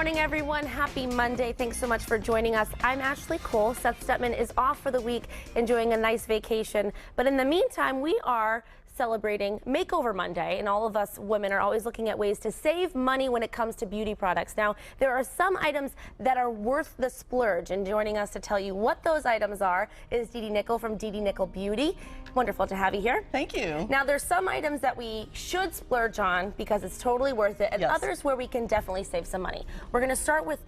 morning, everyone. Happy Monday. Thanks so much for joining us. I'm Ashley Kohl. Seth Stutman is off for the week, enjoying a nice vacation. But in the meantime, we are celebrating Makeover Monday, and all of us women are always looking at ways to save money when it comes to beauty products. Now, there are some items that are worth the splurge, and joining us to tell you what those items are is Dee Dee Nickel from Dee Dee Nickel Beauty. Wonderful to have you here. Thank you. Now, there's some items that we should splurge on because it's totally worth it, and others where we can definitely save some money. We're going to start with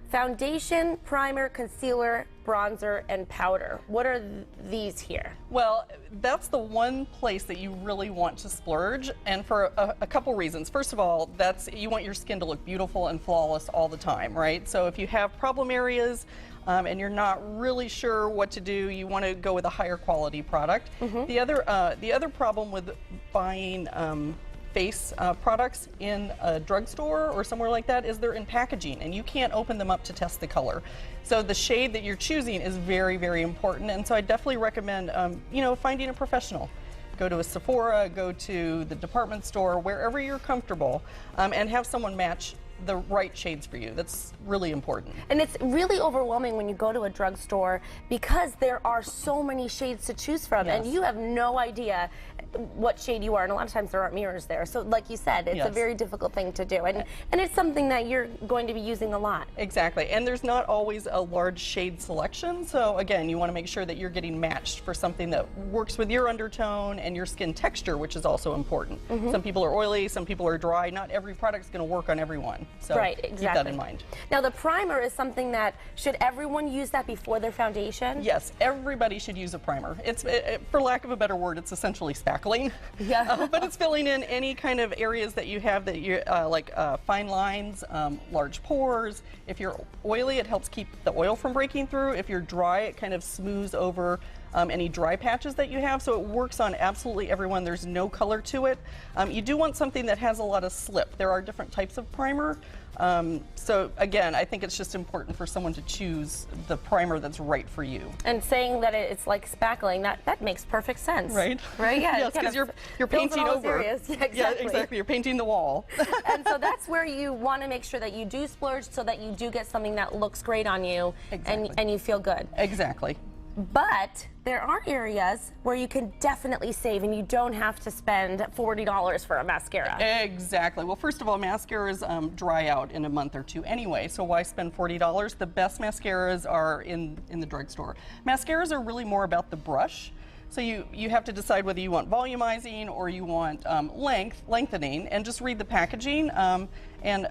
foundation, primer, concealer, bronzer, and powder. What are these here? Well, that's the one place that you really want to splurge, and for a couple reasons. First of all, you want your skin to look beautiful and flawless all the time, right? So if you have problem areas and you're not really sure what to do, you want to go with a higher quality product. The other problem with buying face products in a drugstore or somewhere like that is they're in packaging and you can't open them up to test the color. So the shade that you're choosing is very, very important, and so I definitely recommend finding a professional. Go to a Sephora, go to the department store, wherever you're comfortable, and have someone match the right shades for you. That's really important. And it's really overwhelming when you go to a drugstore because there are so many shades to choose from, and you have no idea what shade you are, and a lot of times there aren't mirrors there. So like you said, it's a very difficult thing to do, and it's something that you're going to be using a lot. Exactly, and there's not always a large shade selection, so again, you want to make sure that you're getting matched for something that works with your undertone and your skin texture, which is also important. Some people are oily, some people are dry. Not every product's going to work on everyone, so keep that in mind. Now, the primer is something that, should everyone use that before their foundation? Yes, everybody should use a primer. It's, for lack of a better word, it's essentially spackling. But it's filling in any kind of areas that you have that you like fine lines, large pores. If you're oily, it helps keep the oil from breaking through. If you're dry, it kind of smooths over any dry patches that you have, so it works on absolutely everyone. There's no color to it. You do want something that has a lot of slip. There are different types of primer. So again, I think it's just important for someone to choose the primer that's right for you. And saying that it's like spackling, that makes perfect sense. Right? Right, yeah. Yes, because you're painting over. Yeah, exactly. Yeah, exactly. You're painting the wall. And so that's where you want to make sure that you do splurge so that you do get something that looks great on you and you feel good. Exactly. But there are areas where you can definitely save and you don't have to spend $40 for a mascara. Exactly. Well, first of all, mascaras dry out in a month or two anyway, so why spend $40? The best mascaras are in the drugstore. Mascaras are really more about the brush. So you have to decide whether you want volumizing or you want lengthening, and just read the packaging. And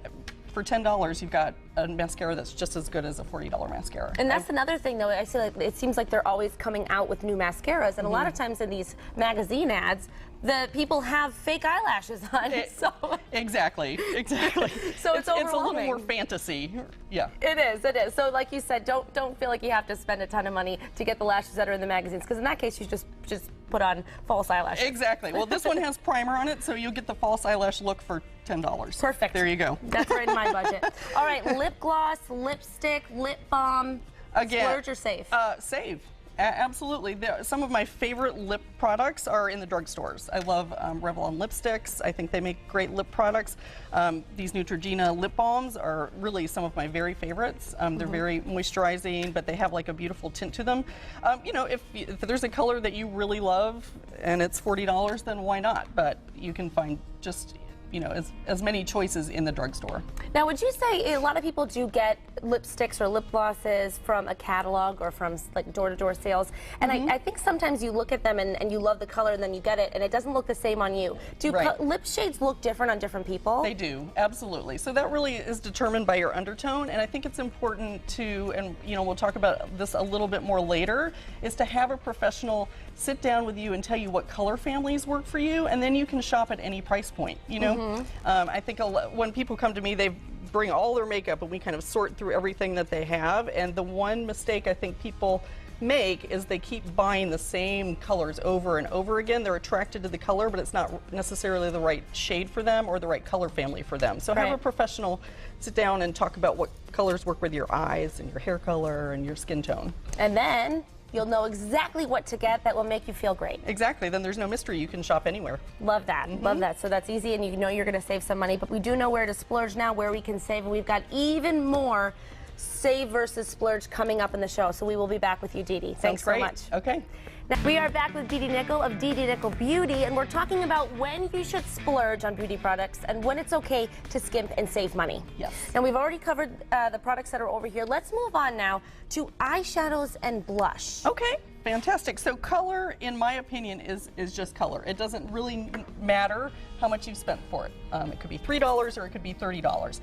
for $10, you've got a mascara that's just as good as a $40 mascara. And that's another thing, though. I feel like it seems like they're always coming out with new mascaras, and a lot of times in these magazine ads, the people have fake eyelashes on. Exactly. So it's overwhelming. It's a little more fantasy. Yeah. It is. So like you said, don't feel like you have to spend a ton of money to get the lashes that are in the magazines, because in that case, you just put on false eyelashes. Exactly. Well, this one has primer on it, so you'll get the false eyelash look for $10. Perfect. There you go. That's right in my budget. All right, lip gloss, lipstick, lip balm. Again, splurge or save? Save. Absolutely. Some of my favorite lip products are in the drugstores. I love Revlon lipsticks. I think they make great lip products. These Neutrogena lip balms are really some of my very favorites. They're very moisturizing, but they have like a beautiful tint to them. If there's a color that you really love and it's $40, then why not? But you can find just as many choices in the drugstore. Now, would you say a lot of people do get lipsticks or lip glosses from a catalog or from like door-to-door sales? And I think sometimes you look at them and you love the color and then you get it and it doesn't look the same on you. Do lip shades look different on different people? They do, absolutely. So that really is determined by your undertone, and I think it's important to, and we'll talk about this a little bit more later, is to have a professional sit down with you and tell you what color families work for you, and then you can shop at any price point. I think when people come to me, they bring all their makeup and we kind of sort through everything that they have, and the one mistake I think people make is they keep buying the same colors over and over again. They're attracted to the color, but it's not necessarily the right shade for them or the right color family for them. So have a professional sit down and talk about what colors work with your eyes and your hair color and your skin tone. And then You'll know exactly what to get that will make you feel great. Exactly. Then there's no mystery. You can shop anywhere. Love that. Love that. So that's easy, and you know you're going to save some money. But we do know where to splurge now, where we can save, and we've got even more save versus splurge coming up in the show. So we will be back with you, Dee Dee. Thanks so much. Okay. Now, we are back with Dee Dee Nickel of Dee Dee Nickel Beauty, and we're talking about when you should splurge on beauty products and when it's okay to skimp and save money. Yes. And we've already covered the products that are over here. Let's move on now to eyeshadows and blush. Okay. Fantastic. So color, in my opinion, is just color. It doesn't really matter how much you've spent for it. It could be $3 or it could be $30.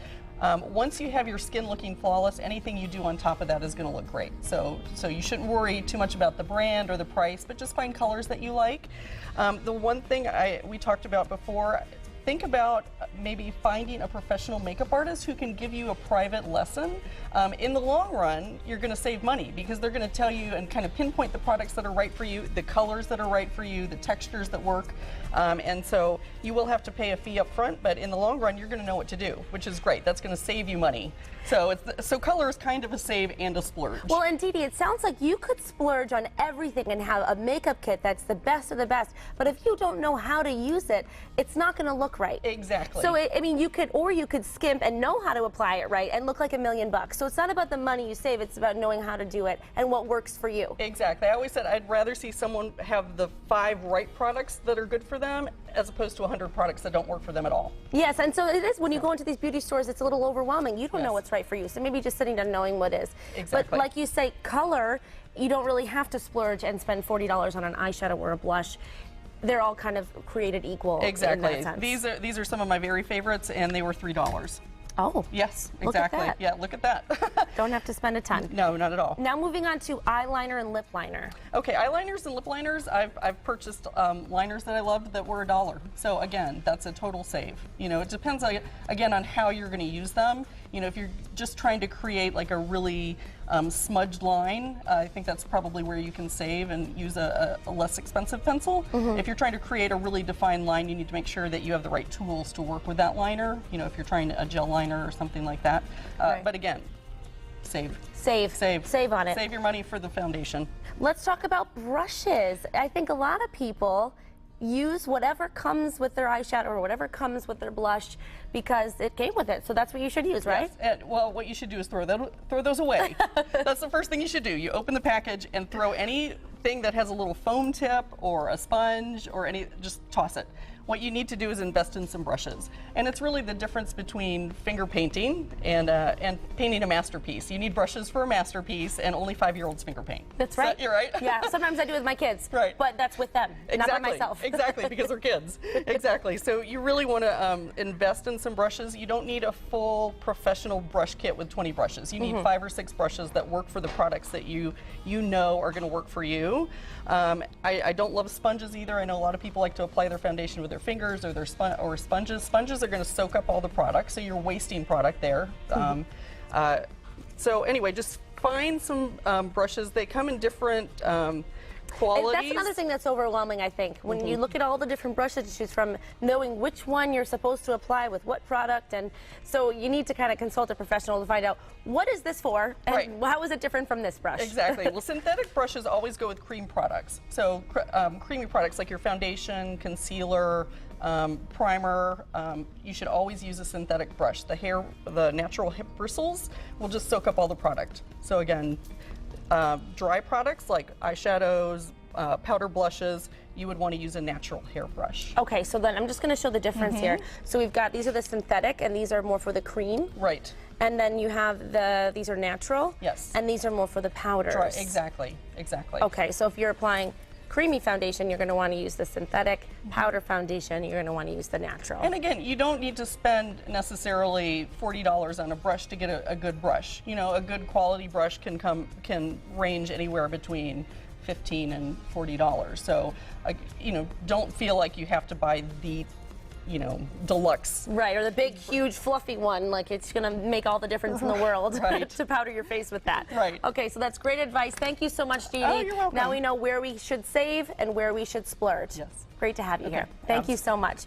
Once you have your skin looking flawless, anything you do on top of that is going to look great. So you shouldn't worry too much about the brand or the price, but just find colors that you like. The one thing we talked about before, think about maybe finding a professional makeup artist who can give you a private lesson. In the long run, you're going to save money because they're going to tell you and kind of pinpoint the products that are right for you, the colors that are right for you, the textures that work. And so you will have to pay a fee up front, but in the long run, you're going to know what to do, which is great. That's going to save you money. So color is kind of a save and a splurge. Well, and Dee Dee, it sounds like you could splurge on everything and have a makeup kit that's the best of the best, but if you don't know how to use it, it's not going to look right. Exactly. So, I mean, you could skimp and know how to apply it right and look like $1,000,000. So it's not about the money you save, it's about knowing how to do it and what works for you. Exactly. I always said I'd rather see someone have the 5 right products that are good for them as opposed to 100 products that don't work for them at all. Yes, and so it is when you go into these beauty stores, it's a little overwhelming. You don't know Yes. what's right for you. So maybe just sitting down knowing what is. Exactly. But like you say, color, you don't really have to splurge and spend $40 on an eyeshadow or a blush. They're all kind of created equal. Exactly. In that sense. These are some of my very favorites, and they were $3. Oh. Yes, Look at exactly. that. Yeah, look at that. Don't have to spend a ton. No, not at all. Now moving on to eyeliner and lip liner. Okay, eyeliners and lip liners. I've purchased liners that I loved that were $1. So again, that's a total save. You know, it depends again on how you're going to use them. You know, if you're just trying to create like a really smudged line, I think that's probably where you can save and use a less expensive pencil. If you're trying to create a really defined line, you need to make sure that you have the right tools to work with that liner. You know, if you're trying a gel liner or something like that. Right. But again, save. Save on it. Save your money for the foundation. Let's talk about brushes. I think a lot of people use whatever comes with their eyeshadow or whatever comes with their blush because it came with it. So that's what you should use, right? Yes. And, well, what you should do is throw those away. That's the first thing you should do. You open the package and throw anything that has a little foam tip or a sponge or just toss it. What you need to do is invest in some brushes. And it's really the difference between finger painting and painting a masterpiece. You need brushes for a masterpiece, and only 5-year-olds finger paint. That's right. You're right. Yeah, sometimes I do with my kids. Right. But that's with them, not by myself. Exactly, because they're kids. Exactly. So you really want to invest in some brushes. You don't need a full professional brush kit with 20 brushes. You need 5 or 6 brushes that work for the products that you know are going to work for you. I don't love sponges either. I know a lot of people like to apply their foundation with their fingers or their sponges. Sponges are going to soak up all the product, so you're wasting product there. So anyway, just find some brushes. They come in different qualities. That's another thing that's overwhelming, I think. When you look at all the different brushes to choose from, knowing which one you're supposed to apply with what product, and so you need to kind of consult a professional to find out what is this for and how is it different from this brush. Exactly. Well, synthetic brushes always go with cream products. So creamy products like your foundation, concealer, primer, you should always use a synthetic brush. The natural hip bristles will just soak up all the product. So again, dry products like eyeshadows, powder blushes, you would want to use a natural hairbrush. Okay, so then I'm just going to show the difference here. So we've got, these are the synthetic, and these are more for the cream. Right. And then you have these are natural. Yes. And these are more for the powders. Dry, exactly. Okay, so if you're applying creamy foundation, you're going to want to use the synthetic. Powder foundation, you're going to want to use the natural. And again, you don't need to spend necessarily $40 on a brush to get a good brush. You know, a good quality brush can range anywhere between $15 and $40. So, you know, don't feel like you have to buy the, you know, deluxe. Right, or the big, huge, fluffy one, like it's going to make all the difference in the world to powder your face with that. Right. Okay, so that's great advice. Thank you so much, Dee Dee. Oh, you're welcome. Now we know where we should save and where we should splurge. Yes. Great to have you here. Thank you so much.